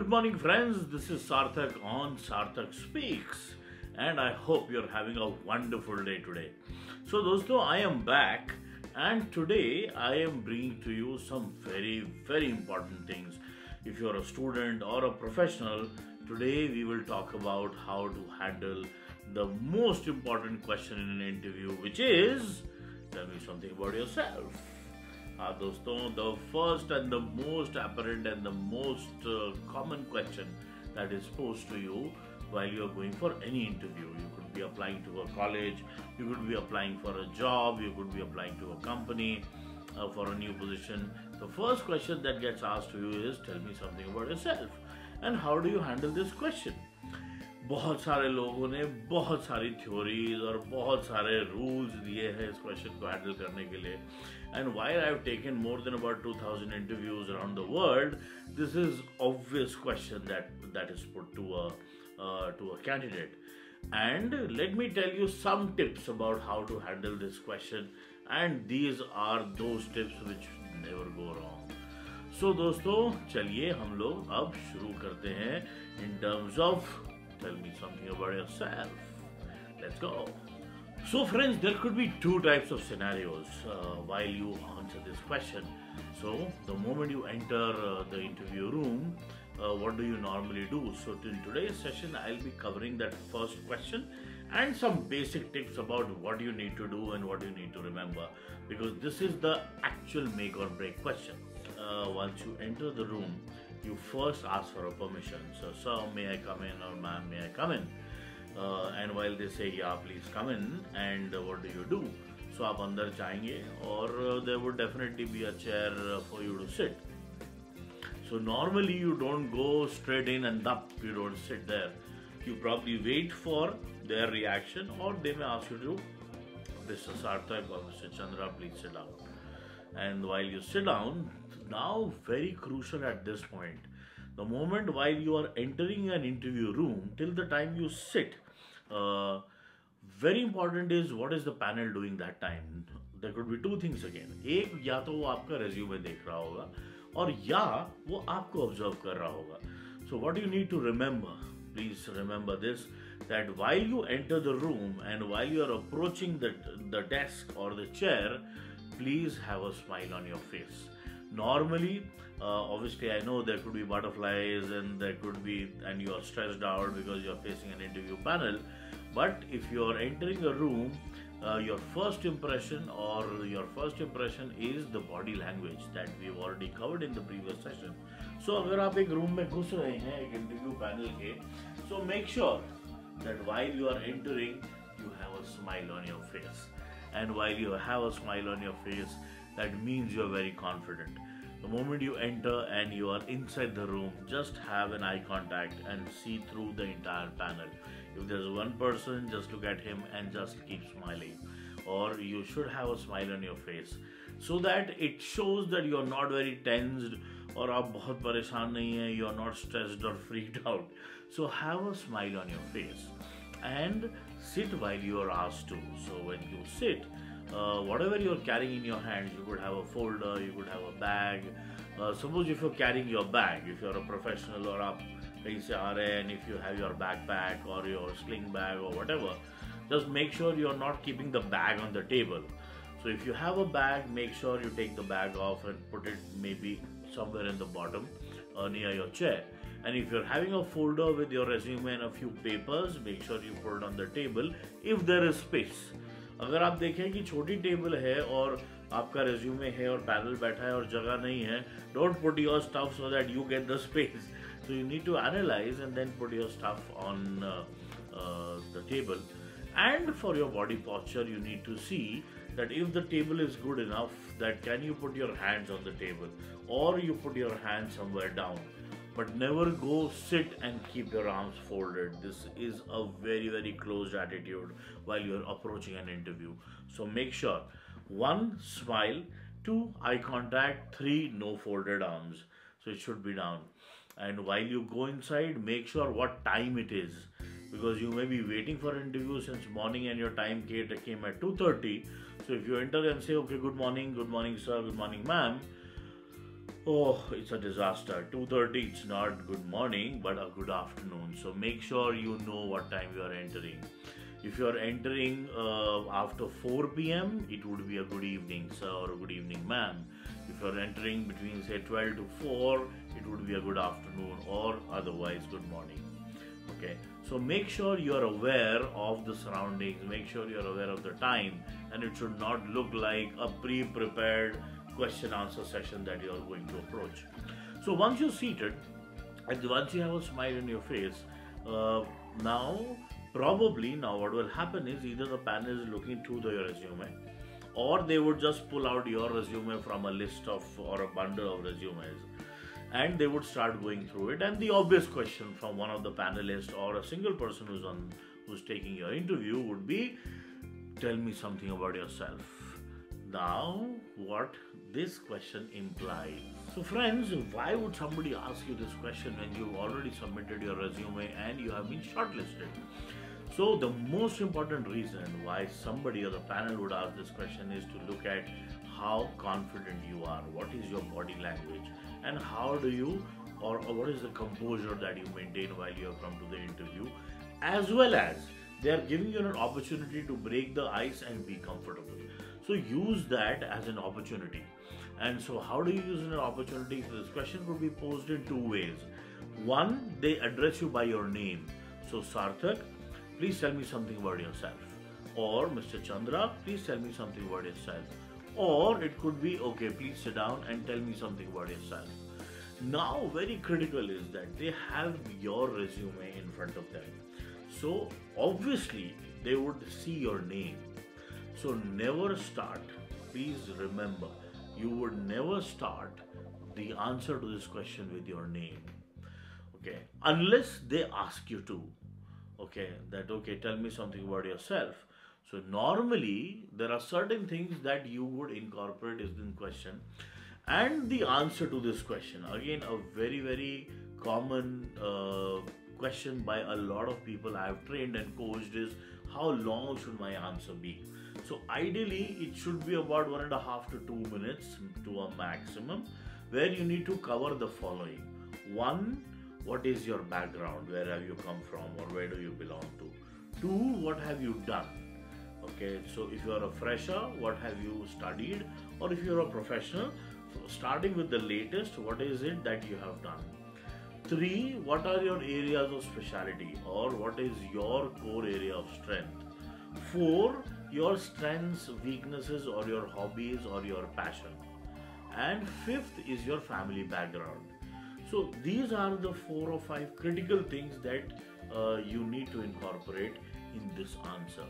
morning, friends. This is Sarthak on Sarthak Speaks, and I hope you're having a wonderful day today. So, dosto, I am back, and today I am bringing to you some very important things. If you're a student or a professional, today we will talk about how to handle the most important question in an interview, which is tell me something about yourself. हाँ दोस्तों, the first and the most apparent and the most common question that is posed to you while you are going for any interview. You could be applying to a college, you could be applying for a job, you could be applying to a company for a new position. The first question that gets asked to you is tell me something about yourself. And how do you handle this question? बहुत सारे लोगों ने बहुत सारी theories और बहुत सारे rules दिए हैं इस क्वेश्चन को हैंडल करने के लिए and while I have taken more than about 2000 interviews around the world this is obvious question that is put to a candidate and let me tell you some tips about how to handle this question, and these are those tips which never go wrong. So दोस्तों, चलिए हम लोग अब शुरू करते हैं in terms of tell me something about yourself. Let's go. So friends, there could be two types of scenarios while you answer this question. So the moment you enter the interview room, what do you normally do? So in today's session, I'll be covering that first question and some basic tips about what you need to do and what you need to remember, because this is the actual make or break question. Once you enter the room, you first ask for a permission. So, sir, may I come in, or ma'am, may I come in? And while they say, yeah, please come in, and what do you do? So, आप अंदर जाएंगे और there would definitely be a chair for you to sit. So, normally you don't go straight in and up, you don't sit there. You probably wait for their reaction, or they may ask you to, Mr. Sarthak or Mr. Chandra, please sit down. And while you sit down, now very crucial at this point, the moment while you are entering an interview room till the time you sit, very important is what is the panel doing that time. There could be two things again. एक, या तो वो आपका resume देख रहा होगा और या वो आपको observe कर रहा होगा. So what you need to remember, please remember this, that while you enter the room and while you are approaching the desk or the chair, please have a smile on your face. Normally, obviously I know there could be butterflies and you are stressed out because you are facing an interview panel, but if you are entering a room, your first impression is the body language that we've already covered in the previous session. So अगर आप एक room में घुस रहे हैं एक interview panel के, so make sure that while you are entering, you have a smile on your face. And while you have a smile on your face, that means you are very confident. The moment you enter and you are inside the room, just have an eye contact and see through the entire panel. If there's one person, just look at him and just keep smiling. Or you should have a smile on your face, so that it shows that you are not very tensed or आप बहुत परेशान नहीं हैं, you are not stressed or freaked out. So have a smile on your face and sit while you are asked to. So when you sit, whatever you are carrying in your hands, you could have a folder, you could have a bag. Suppose if you're carrying your bag, if you're a professional or आप कहीं से आ रहे हैं, and if you have your backpack or your sling bag or whatever, just make sure you're not keeping the bag on the table. So if you have a bag, make sure you take the bag off and put it maybe somewhere in the bottom near your chair. And if you're having a folder with your resume and a few papers, make sure you put it on the table if there is space. अगर आप देखें कि छोटी table है और आपका resume है और पैनल बैठा है और जगह नहीं है, don't put your stuff so that you get the space. So you need to analyze and then put your stuff on the table. And for your body posture, you need to see that if the table is good enough, that can you put your hands on the table or you put your hands somewhere down. But never go sit and keep your arms folded. This is a very closed attitude while you're approaching an interview. So make sure 1, smile, 2, eye contact, 3, no folded arms. So it should be down. And while you go inside, make sure what time it is, because you may be waiting for an interview since morning and your time came at 2:30. So if you enter and say, okay, good morning sir, good morning ma'am, Oh, it's a disaster. 2:30, it's not good morning, but a good afternoon. So make sure you know what time you are entering. If you are entering after 4 p.m., it would be a good evening, sir, or a good evening, ma'am. If you are entering between, say, 12 to 4, it would be a good afternoon, or otherwise, good morning. Okay, so make sure you are aware of the surroundings, make sure you are aware of the time, and it should not look like a pre-prepared question answer session that you are going to approach. So once you're seated and once you have a smile in your face, uh, now probably now what will happen is either the panel is looking through your resume, or they would just pull out your resume from a list of or a bundle of resumes, and they would start going through it, and the obvious question from one of the panelists or a single person who's taking your interview would be, tell me something about yourself. Now, what this question implies. So friends, why would somebody ask you this question when you've already submitted your resume and you have been shortlisted? So the most important reason why somebody or the panel would ask this question is to look at how confident you are, what is your body language, and how do you, or what is the composure that you maintain while you have come to the interview, as well as they are giving you an opportunity to break the ice and be comfortable. So use that as an opportunity. And so how do you use an opportunity? So this question could be posed in two ways. One, they address you by your name. So Sarthak, please tell me something about yourself. Or Mr. Chandra, please tell me something about yourself. Or it could be, okay, please sit down and tell me something about yourself. Now, very critical is that they have your resume in front of them. So obviously they would see your name. So never start, please remember, you would never start the answer to this question with your name. Okay, unless they ask you to. Okay, that okay, tell me something about yourself. So normally there are certain things that you would incorporate in question, and the answer to this question, again, a very common question by a lot of people I have trained and coached, is how long should my answer be? So ideally it should be about 1.5 to 2 minutes to a maximum, where you need to cover the following. One, what is your background? Where have you come from, or where do you belong to? Two, what have you done? Okay, so if you are a fresher, what have you studied? Or if you're a professional, so starting with the latest, what is it that you have done? Three, what are your areas of specialty, or what is your core area of strength? Four, your strengths, weaknesses, or your hobbies, or your passion. And fifth is your family background. So these are the 4 or 5 critical things that you need to incorporate in this answer.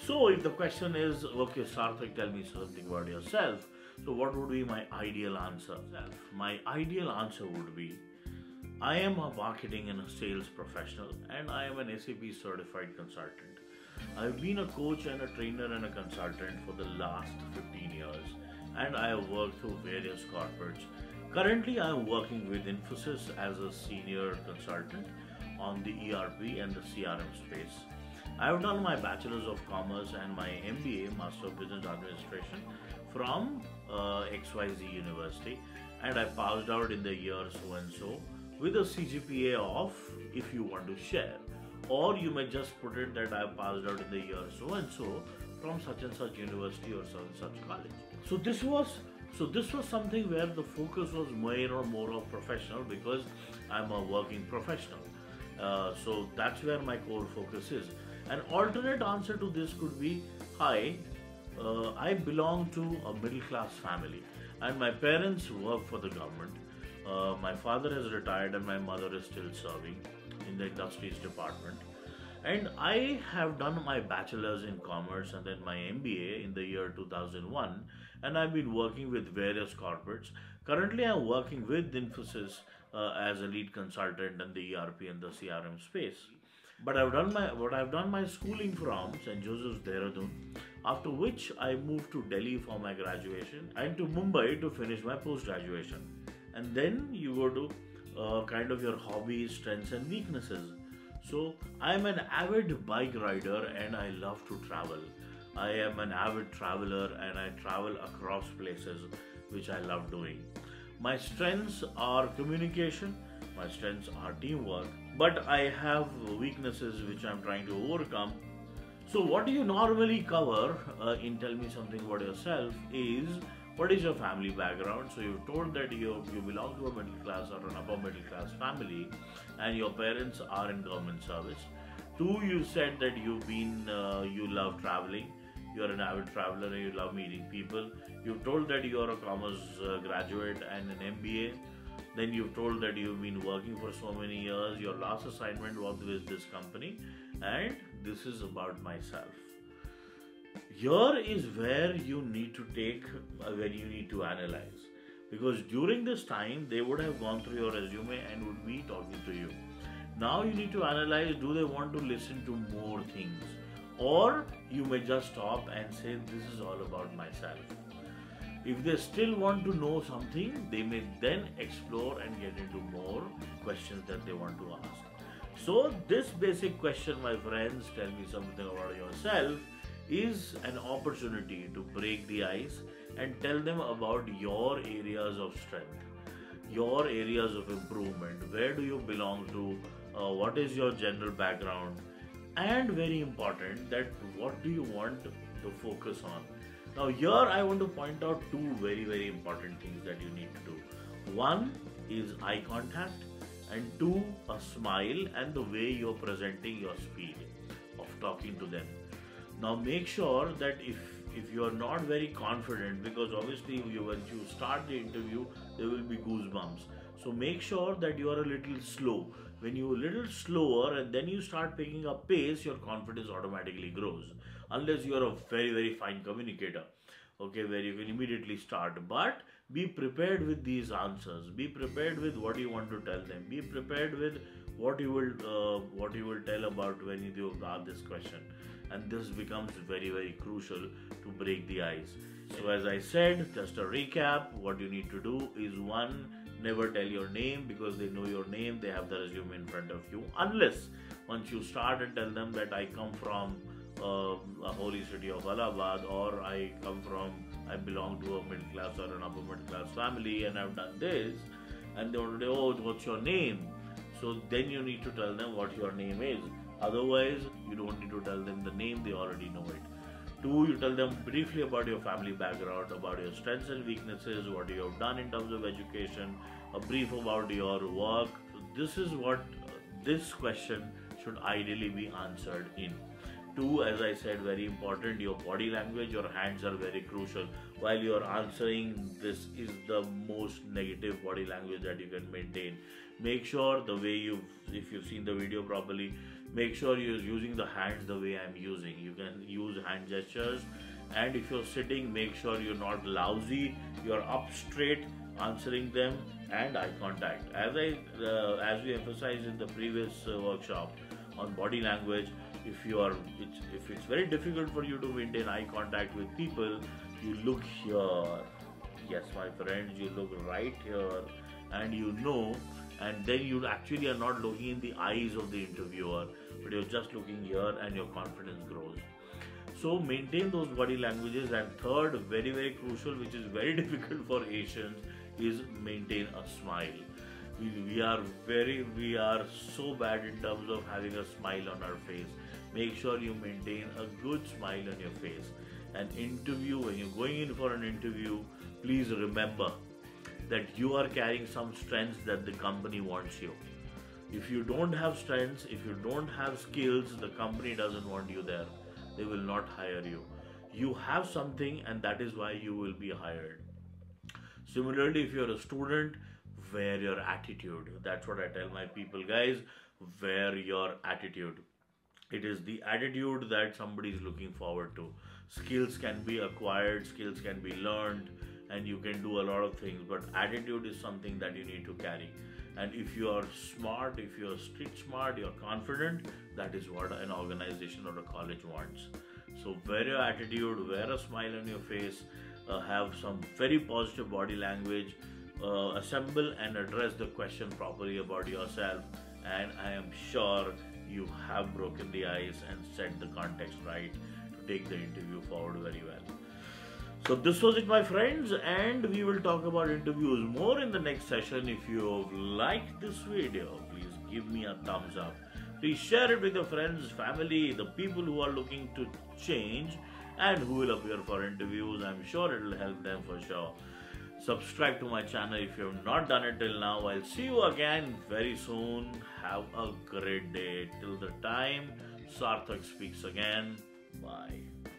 So if the question is, okay, Sarthak, tell me something about yourself. So what would be my ideal answer? My ideal answer would be, I am a marketing and a sales professional, and I am an SAP certified consultant. I've been a coach and a trainer and a consultant for the last 15 years, and I have worked through various corporates. Currently, I am working with Infosys as a senior consultant on the ERP and the CRM space. I have done my Bachelor's of Commerce and my MBA, Master of Business Administration, from XYZ University, and I passed out in the year so and so with a CGPA of, if you want to share, or you may just put it that I passed out in the year so and so from such and such university or such and such college. So this was something where the focus was more of professional, because I'm a working professional. So that's where my core focus is. An alternate answer to this could be, hi, I belong to a middle class family, and my parents work for the government. My father has retired and my mother is still serving in the industries department. And I have done my bachelor's in commerce and then my MBA in the year 2001, and I've been working with various corporates. Currently, I'm working with Infosys as a lead consultant in the ERP and the CRM space. But I've done my schooling from St. Joseph's, Dehradun, after which I moved to Delhi for my graduation and to Mumbai to finish my post-graduation. And then you go to kind of your hobbies, strengths and weaknesses. So I'm an avid bike rider and I love to travel. I am an avid traveler and I travel across places, which I love doing. My strengths are communication, my strengths are teamwork, but I have weaknesses which I'm trying to overcome. So, what do you normally cover in Tell Me Something About Yourself is what is your family background. So, you've told that you belong to a middle class or an upper middle class family and your parents are in government service. Two, you said that you love traveling, you're an avid traveler and you love meeting people. You've told that you're a commerce graduate and an MBA. Then you've told that you've been working for so many years. Your last assignment was with this company, and this is about myself. Here is where you need to take, where you need to analyze. Because during this time, they would have gone through your resume and would be talking to you. Now you need to analyze, do they want to listen to more things? Or you may just stop and say, this is all about myself. If they still want to know something, they may then explore and get into more questions that they want to ask. So this basic question, my friends, tell me something about yourself, is an opportunity to break the ice and tell them about your areas of strength, your areas of improvement, where do you belong to, what is your general background, and very important, that what do you want to focus on. Now here I want to point out two very important things that you need to do. One is eye contact, and two, a smile and the way you're presenting your speed of talking to them. Now make sure that if you are not very confident, because obviously when you start the interview there will be goosebumps. So make sure that you are a little slow. When you're a little slower and then you start picking up pace, your confidence automatically grows. Unless you are a very fine communicator, okay, where you can immediately start. But be prepared with these answers. Be prepared with what you want to tell them. Be prepared with what you will tell about when you ask this question. And this becomes very crucial to break the ice. So as I said, just a recap, what you need to do is one, never tell your name, because they know your name, they have the resume in front of you. Unless once you start and tell them that I come from a holy city of Allahabad, or I belong to a middle class or an upper middle class family and I've done this, and they want to say, oh, what's your name? So then you need to tell them what your name is. Otherwise, you don't need to tell them the name, they already know it. Two, you tell them briefly about your family background, about your strengths and weaknesses, what you have done in terms of education, a brief about your work. This is what this question should ideally be answered in. Two, as I said, very important, your body language, your hands are very crucial. While you are answering, this is the most negative body language that you can maintain. Make sure the way if you've seen the video properly, make sure you're using the hands the way I'm using. You can use hand gestures, and if you're sitting, make sure you're not lousy, you're up straight, answering them, and eye contact. As we emphasized in the previous workshop on body language, if it's very difficult for you to maintain eye contact with people, you look here. Yes, my friends, you look right here, and and then you actually are not looking in the eyes of the interviewer, but you're just looking here, and your confidence grows. So maintain those body languages. And third, very crucial, which is very difficult for Asians, is maintain a smile. We are so bad in terms of having a smile on our face. Make sure you maintain a good smile on your face. An interview, when you're going in for an interview, please remember that you are carrying some strengths that the company wants you. If you don't have strengths, if you don't have skills, the company doesn't want you there. They will not hire you. You have something, and that is why you will be hired. Similarly, if you're a student, wear your attitude. That's what I tell my people, guys. Wear your attitude. It is the attitude that somebody is looking forward to. Skills can be acquired, skills can be learned, and you can do a lot of things, but attitude is something that you need to carry. And if you are smart, if you're street smart, you're confident, that is what an organization or a college wants. So wear your attitude, wear a smile on your face, have some very positive body language, assemble and address the question properly about yourself, and I am sure you have broken the ice and set the context right to take the interview forward very well. So this was it, my friends, and we will talk about interviews more in the next session. If you have liked this video, please give me a thumbs up. Please share it with your friends, family, the people who are looking to change and who will appear for interviews. I'm sure it will help them for sure. Subscribe to my channel if you have not done it till now. I'll see you again very soon. Have a great day. Till the time, Sarthak speaks again. Bye.